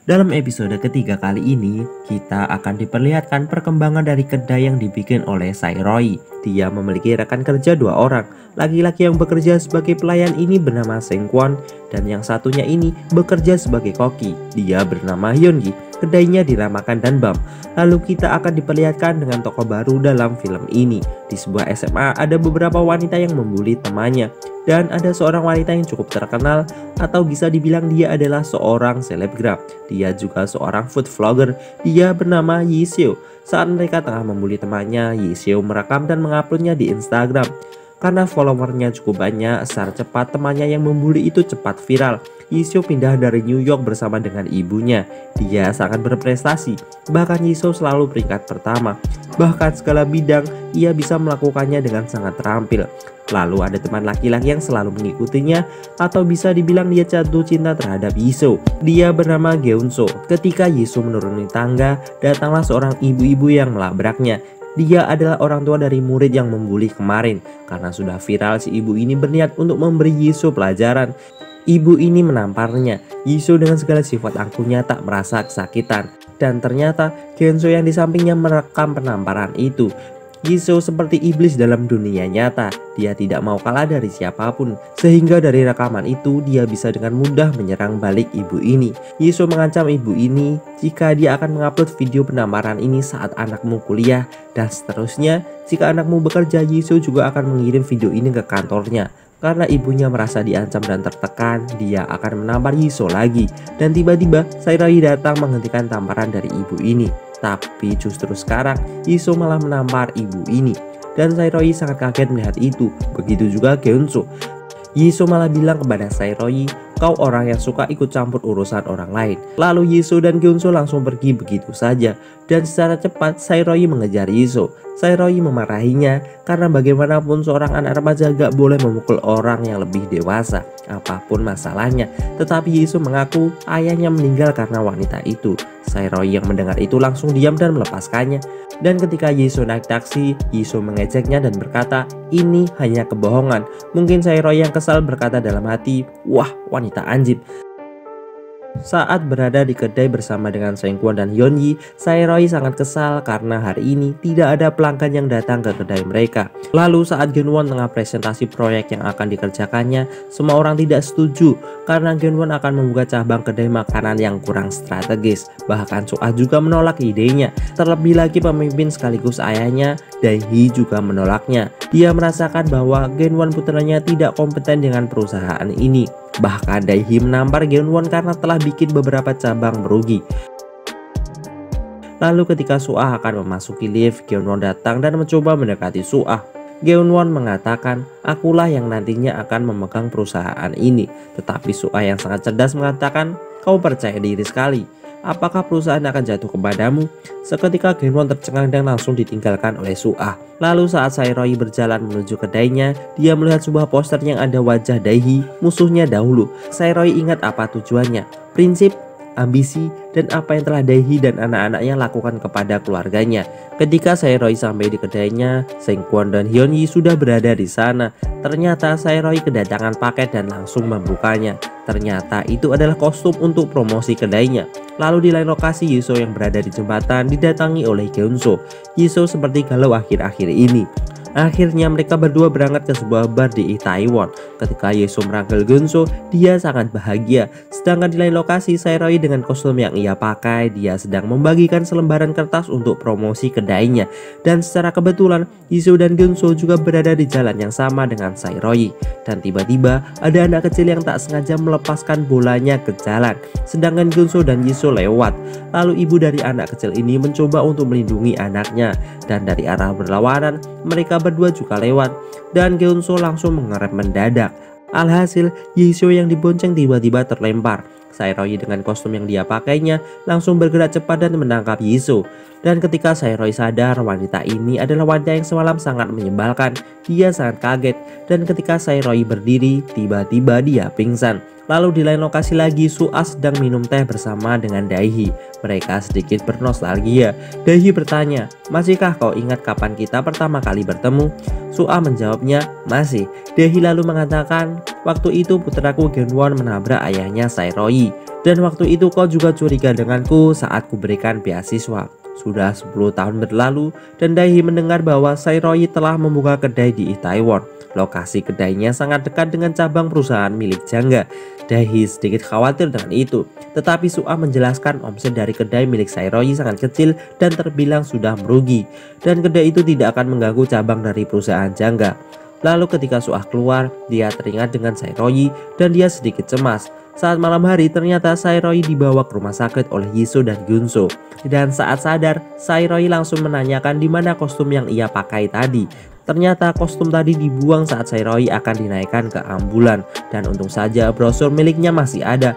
Dalam episode ketiga kali ini, kita akan diperlihatkan perkembangan dari kedai yang dibikin oleh Sairoi. Dia memiliki rekan kerja 2 orang. Laki-laki yang bekerja sebagai pelayan ini bernama Seng Kwon, dan yang satunya ini bekerja sebagai koki. Dia bernama Hyungi. Kedainya dinamakan Danbam. Lalu kita akan diperlihatkan dengan tokoh baru dalam film ini. Di sebuah SMA ada beberapa wanita yang membuli temannya. Dan ada seorang wanita yang cukup terkenal, atau bisa dibilang dia adalah seorang selebgram. Dia juga seorang food vlogger. Dia bernama Yiseo. Saat mereka tengah membuli temannya, Yiseo merekam dan menguploadnya di Instagram. Karena followernya cukup banyak, secara cepat temannya yang membuli itu cepat viral. Yiseo pindah dari New York bersama dengan ibunya. Dia sangat berprestasi, bahkan Yiseo selalu peringkat pertama. Bahkan segala bidang ia bisa melakukannya dengan sangat terampil. Lalu ada teman laki-laki yang selalu mengikutinya, atau bisa dibilang dia jatuh cinta terhadap Yiseo. Dia bernama Geunso. Ketika Yiseo menuruni tangga, datanglah seorang ibu-ibu yang melabraknya. Dia adalah orang tua dari murid yang membuli kemarin. Karena sudah viral, si ibu ini berniat untuk memberi Yiseo pelajaran. Ibu ini menamparnya. Yiseo dengan segala sifat angkuhnya tak merasa kesakitan. Dan ternyata Geunso yang di sampingnya merekam penamparan itu. Yiseo seperti iblis dalam dunia nyata. Dia tidak mau kalah dari siapapun. Sehingga dari rekaman itu dia bisa dengan mudah menyerang balik ibu ini. Yiseo mengancam ibu ini jika dia akan mengupload video penamparan ini saat anakmu kuliah. Dan seterusnya, jika anakmu bekerja, Yiseo juga akan mengirim video ini ke kantornya. Karena ibunya merasa diancam dan tertekan, dia akan menampar Yiseo lagi. Dan tiba-tiba Sairoi datang menghentikan tamparan dari ibu ini. Tapi justru sekarang Yiseo malah menampar ibu ini. Dan Sairoi sangat kaget melihat itu. Begitu juga Geunso. Yiseo malah bilang kepada Sairoi, "Kau orang yang suka ikut campur urusan orang lain." Lalu Yiseo dan Geunso langsung pergi begitu saja. Dan secara cepat Sairoi mengejar Yiseo. Sairoi memarahinya karena bagaimanapun seorang anak remaja gak boleh memukul orang yang lebih dewasa, apapun masalahnya. Tetapi Yiseo mengaku ayahnya meninggal karena wanita itu. Sairoi yang mendengar itu langsung diam dan melepaskannya. Dan ketika Yiseo naik taksi, Yiseo mengejeknya dan berkata, "Ini hanya kebohongan." Mungkin Sairoi yang kesal berkata dalam hati, "Wah, wanita anjing." Saat berada di kedai bersama dengan Seng Kwon dan Hyungi, Sairoi sangat kesal karena hari ini tidak ada pelanggan yang datang ke kedai mereka. Lalu saat Geunwon tengah presentasi proyek yang akan dikerjakannya, semua orang tidak setuju karena Geunwon akan membuka cabang kedai makanan yang kurang strategis. Bahkan Soa juga menolak idenya. Terlebih lagi pemimpin sekaligus ayahnya, Dae-hee, juga menolaknya. Dia merasakan bahwa Geunwon putranya tidak kompeten dengan perusahaan ini. Bahkan Dae-hee menampar Geunwon karena telah bikin beberapa cabang merugi. Lalu ketika Soa akan memasuki lift, Geunwon datang dan mencoba mendekati Soa. Geunwon mengatakan, "Akulah yang nantinya akan memegang perusahaan ini." Tetapi Soa yang sangat cerdas mengatakan, "Kau percaya diri sekali. Apakah perusahaan akan jatuh kepadamu?" Seketika Geunwon tercengang dan langsung ditinggalkan oleh Soa. Lalu saat Sairoi berjalan menuju kedainya, dia melihat sebuah poster yang ada wajah Dae-hee, musuhnya dahulu. Sairoi ingat apa tujuannya, prinsip, ambisi, dan apa yang telah Dae-hee dan anak-anaknya lakukan kepada keluarganya. Ketika Sairoi sampai di kedainya, Seng Kwon dan Hyungi sudah berada di sana. Ternyata Sairoi kedatangan paket dan langsung membukanya. Ternyata itu adalah kostum untuk promosi kedainya. Lalu di lain lokasi, Yiseo yang berada di jembatan didatangi oleh Geunso. Yiseo seperti galau akhir-akhir ini. Akhirnya mereka berdua berangkat ke sebuah bar di Itaewon. Ketika Yiseo merangkul Geunso, dia sangat bahagia. Sedangkan di lain lokasi, Sairoi dengan kostum yang ia pakai, dia sedang membagikan selembaran kertas untuk promosi kedainya. Dan secara kebetulan, Yiseo dan Geunso juga berada di jalan yang sama dengan Sairoi. Dan tiba-tiba ada anak kecil yang tak sengaja melepaskan bolanya ke jalan. Sedangkan Geunso dan Yiseo lewat. Lalu ibu dari anak kecil ini mencoba untuk melindungi anaknya. Dan dari arah berlawanan, mereka berdua juga lewat, dan Geunso langsung mengerem mendadak. Alhasil, Yiseo yang dibonceng tiba-tiba terlempar. Sairoi dengan kostum yang dia pakainya langsung bergerak cepat dan menangkap Yiseo. Dan ketika Sairoi sadar wanita ini adalah wanita yang semalam sangat menyebalkan, dia sangat kaget. Dan ketika Sairoi berdiri, tiba-tiba dia pingsan. Lalu di lain lokasi lagi, Soa sedang minum teh bersama dengan Dae-hee. Mereka sedikit bernostalgia. Dae-hee bertanya, "Masihkah kau ingat kapan kita pertama kali bertemu?" Soa menjawabnya, "Masih." Dae-hee lalu mengatakan, "Waktu itu putraku Geunwon menabrak ayahnya Sairoi." Dan waktu itu kau juga curiga denganku saat kuberikan beasiswa. Sudah 10 tahun berlalu dan Daehi mendengar bahwa Sairoi telah membuka kedai di Itaewon. Lokasi kedainya sangat dekat dengan cabang perusahaan milik Jangga. Daehi sedikit khawatir dengan itu, tetapi Suah menjelaskan omset dari kedai milik Sairoi sangat kecil dan terbilang sudah merugi, dan kedai itu tidak akan mengganggu cabang dari perusahaan Jangga. Lalu ketika Suah keluar, dia teringat dengan Sairoi dan dia sedikit cemas. Saat malam hari ternyata Sairoi dibawa ke rumah sakit oleh Yiso dan Gyunso. Dan saat sadar, Sairoi langsung menanyakan di mana kostum yang ia pakai tadi. Ternyata kostum tadi dibuang saat Sairoi akan dinaikkan ke ambulan. Dan untung saja brosur miliknya masih ada.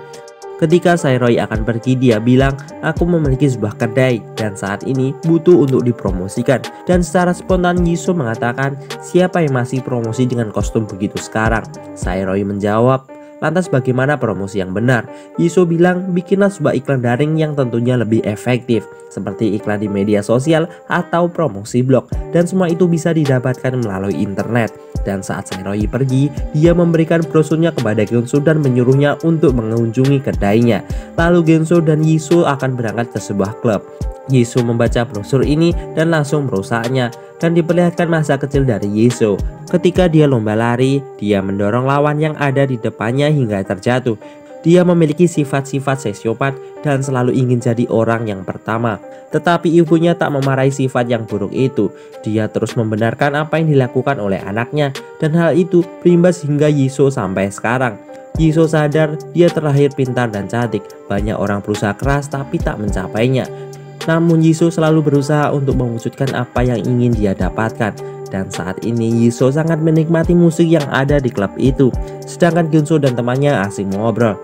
Ketika Sairoi akan pergi, dia bilang, aku memiliki sebuah kedai dan saat ini butuh untuk dipromosikan. Dan secara spontan Yiso mengatakan, siapa yang masih promosi dengan kostum begitu sekarang? Sairoi menjawab, lantas bagaimana promosi yang benar? Yiso bilang, bikinlah sebuah iklan daring yang tentunya lebih efektif, seperti iklan di media sosial atau promosi blog, dan semua itu bisa didapatkan melalui internet. Dan saat Sairoi pergi, dia memberikan brosurnya kepada Gyunso dan menyuruhnya untuk mengunjungi kedainya. Lalu Gyunso dan Yiso akan berangkat ke sebuah klub. Yiso membaca brosur ini dan langsung merusaknya, dan diperlihatkan masa kecil dari Yiso. Ketika dia lomba lari, dia mendorong lawan yang ada di depannya hingga terjatuh. Dia memiliki sifat-sifat sosiopat dan selalu ingin jadi orang yang pertama. Tetapi ibunya tak memarahi sifat yang buruk itu. Dia terus membenarkan apa yang dilakukan oleh anaknya, dan hal itu berimbas hingga Yiso sampai sekarang. Yiso sadar dia terlahir pintar dan cantik. Banyak orang berusaha keras tapi tak mencapainya. Namun Yiso selalu berusaha untuk mewujudkan apa yang ingin dia dapatkan. Dan saat ini Yiso sangat menikmati musik yang ada di klub itu. Sedangkan Gyunso dan temannya asing mengobrol.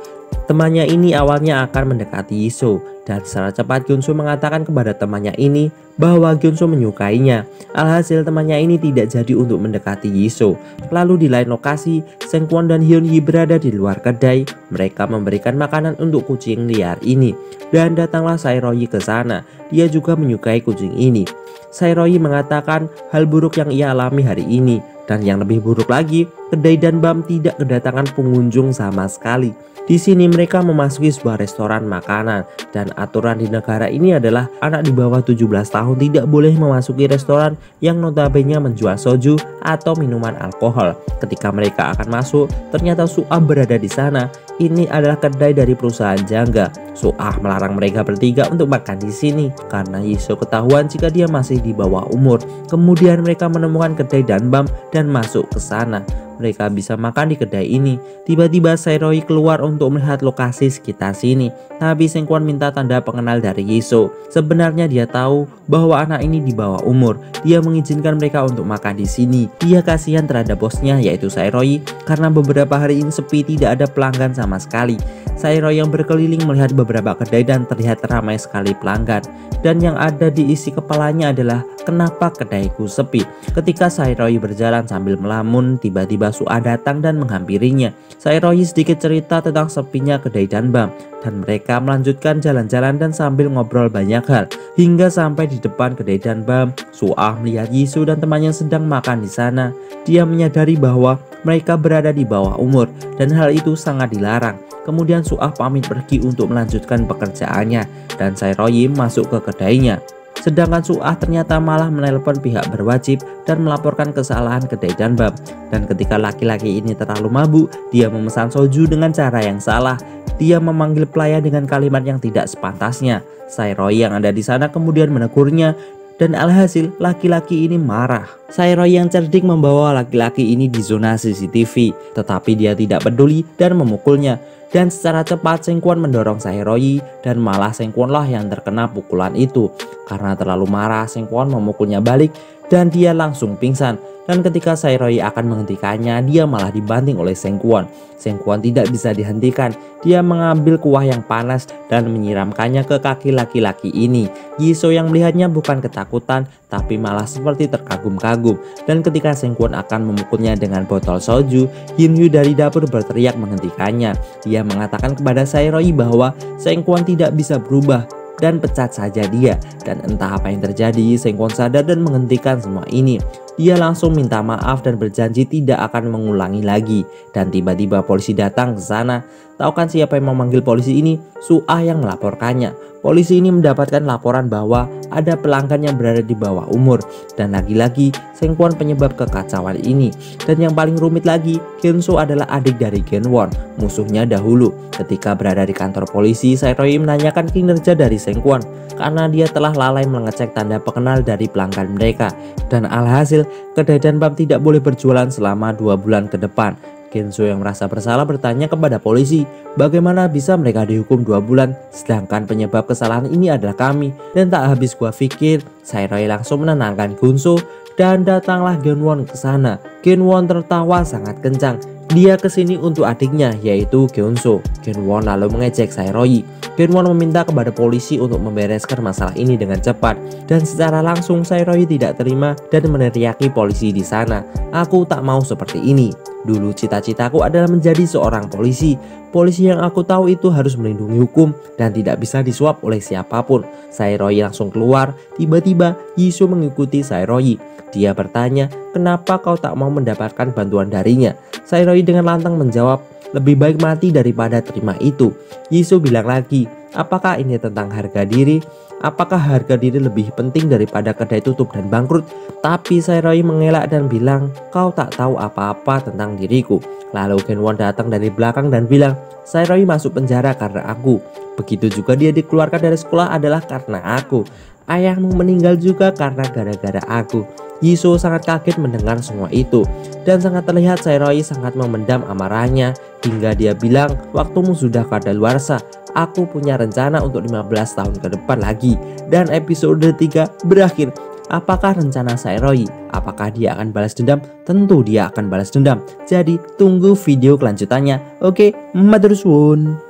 Temannya ini awalnya akan mendekati Yiso, dan secara cepat Gyunso mengatakan kepada temannya ini bahwa Gyunso menyukainya. Alhasil temannya ini tidak jadi untuk mendekati Yiso. Lalu di lain lokasi, Sengkwon dan Hyunhee berada di luar kedai. Mereka memberikan makanan untuk kucing liar ini. Dan datanglah Sairoi ke sana. Dia juga menyukai kucing ini. Sairoi mengatakan hal buruk yang ia alami hari ini. Dan yang lebih buruk lagi, kedai Danbam tidak kedatangan pengunjung sama sekali. Di sini mereka memasuki sebuah restoran makanan, dan aturan di negara ini adalah anak di bawah 17 tahun tidak boleh memasuki restoran yang notabene menjual soju atau minuman alkohol. Ketika mereka akan masuk, ternyata Suah berada di sana. Ini adalah kedai dari perusahaan Jangga. Suah melarang mereka bertiga untuk makan di sini karena Yiso ketahuan jika dia masih di bawah umur. Kemudian mereka menemukan kedai Danbam dan masuk ke sana. Mereka bisa makan di kedai ini. Tiba-tiba Sairoi keluar untuk melihat lokasi sekitar sini. Tapi Sengkwon minta tanda pengenal dari Yiso. Sebenarnya dia tahu bahwa anak ini di bawah umur. Dia mengizinkan mereka untuk makan di sini. Dia kasihan terhadap bosnya yaitu Sairoi karena beberapa hari ini sepi, tidak ada pelanggan sama sekali. Sairoi yang berkeliling melihat beberapa kedai dan terlihat ramai sekali pelanggan. Dan yang ada di isi kepalanya adalah kenapa kedaiku sepi. Ketika Sairoi berjalan sambil melamun, tiba-tiba Suah datang dan menghampirinya. Sairoi sedikit cerita tentang sepinya kedai Danbam, dan mereka melanjutkan jalan-jalan dan sambil ngobrol banyak hal. Hingga sampai di depan kedai Danbam, Suah melihat Yiso dan temannya sedang makan di sana. Dia menyadari bahwa mereka berada di bawah umur dan hal itu sangat dilarang. Kemudian Suah pamit pergi untuk melanjutkan pekerjaannya, dan Sairoi masuk ke kedainya. Sedangkan Suah ternyata malah menelpon pihak berwajib dan melaporkan kesalahan kedai Danbam. Dan ketika laki-laki ini terlalu mabuk, dia memesan soju dengan cara yang salah. Dia memanggil pelayan dengan kalimat yang tidak sepantasnya. Sairoi yang ada di sana kemudian menegurnya. Dan alhasil laki-laki ini marah. Sairoi yang cerdik membawa laki-laki ini di zona CCTV, tetapi dia tidak peduli dan memukulnya. Dan secara cepat Sengkwon mendorong Sairoi dan malah Sengkwonlah yang terkena pukulan itu. Karena terlalu marah, Sengkwon memukulnya balik dan dia langsung pingsan. Dan ketika Sairoi akan menghentikannya, dia malah dibanting oleh Sengkwon. Sengkwon tidak bisa dihentikan. Dia mengambil kuah yang panas dan menyiramkannya ke kaki laki-laki ini. Yiso yang melihatnya bukan ketakutan, tapi malah seperti terkagum-kagum. Dan ketika Sengkwon akan memukulnya dengan botol soju, Hyunhee dari dapur berteriak menghentikannya. Dia mengatakan kepada Sairoi bahwa Sengkwon tidak bisa berubah dan pecat saja dia. Dan entah apa yang terjadi, Sengkwon sadar dan menghentikan semua ini. Dia langsung minta maaf dan berjanji tidak akan mengulangi lagi. Dan tiba-tiba polisi datang ke sana. Tahu kan siapa yang memanggil polisi ini? Su-ah yang melaporkannya. Polisi ini mendapatkan laporan bahwa ada pelanggan yang berada di bawah umur. Dan lagi-lagi Sengkwon penyebab kekacauan ini. Dan yang paling rumit lagi, Genso adalah adik dari Genwon, musuhnya dahulu. Ketika berada di kantor polisi, Sairoi menanyakan kinerja dari Sengkwon karena dia telah lalai mengecek tanda pengenal dari pelanggan mereka. Dan alhasil, kedai Danbam tidak boleh berjualan selama 2 bulan ke depan. Genso yang merasa bersalah bertanya kepada polisi, bagaimana bisa mereka dihukum 2 bulan sedangkan penyebab kesalahan ini adalah kami. Dan tak habis gua pikir, Sairoi langsung menenangkan Genso dan datanglah Genwon ke sana. Genwon tertawa sangat kencang. Dia kesini untuk adiknya yaitu Geunso. Genwon lalu mengejek Sairoi. Genwon meminta kepada polisi untuk membereskan masalah ini dengan cepat. Dan secara langsung Sairoi tidak terima dan meneriaki polisi di sana. Aku tak mau seperti ini. Dulu cita-citaku adalah menjadi seorang polisi. Polisi yang aku tahu itu harus melindungi hukum dan tidak bisa disuap oleh siapapun. Sairoi langsung keluar. Tiba-tiba Yisoo mengikuti Sairoi. Dia bertanya, kenapa kau tak mau mendapatkan bantuan darinya? Sairoi dengan lantang menjawab, lebih baik mati daripada terima itu. Yisoo bilang lagi, apakah ini tentang harga diri? Apakah harga diri lebih penting daripada kedai tutup dan bangkrut? Tapi Sairoi mengelak dan bilang, kau tak tahu apa-apa tentang diriku. Lalu Genwon datang dari belakang dan bilang, Sairoi masuk penjara karena aku. Begitu juga dia dikeluarkan dari sekolah adalah karena aku. Ayahmu meninggal juga karena gara-gara aku. Yisoo sangat kaget mendengar semua itu. Dan sangat terlihat Sairoi sangat memendam amarahnya. Hingga dia bilang, waktumu sudah kadaluarsa. Aku punya rencana untuk 15 tahun ke depan lagi. Dan episode 3 berakhir. Apakah rencana Sairoi? Apakah dia akan balas dendam? Tentu dia akan balas dendam. Jadi tunggu video kelanjutannya. Oke, matur suwun.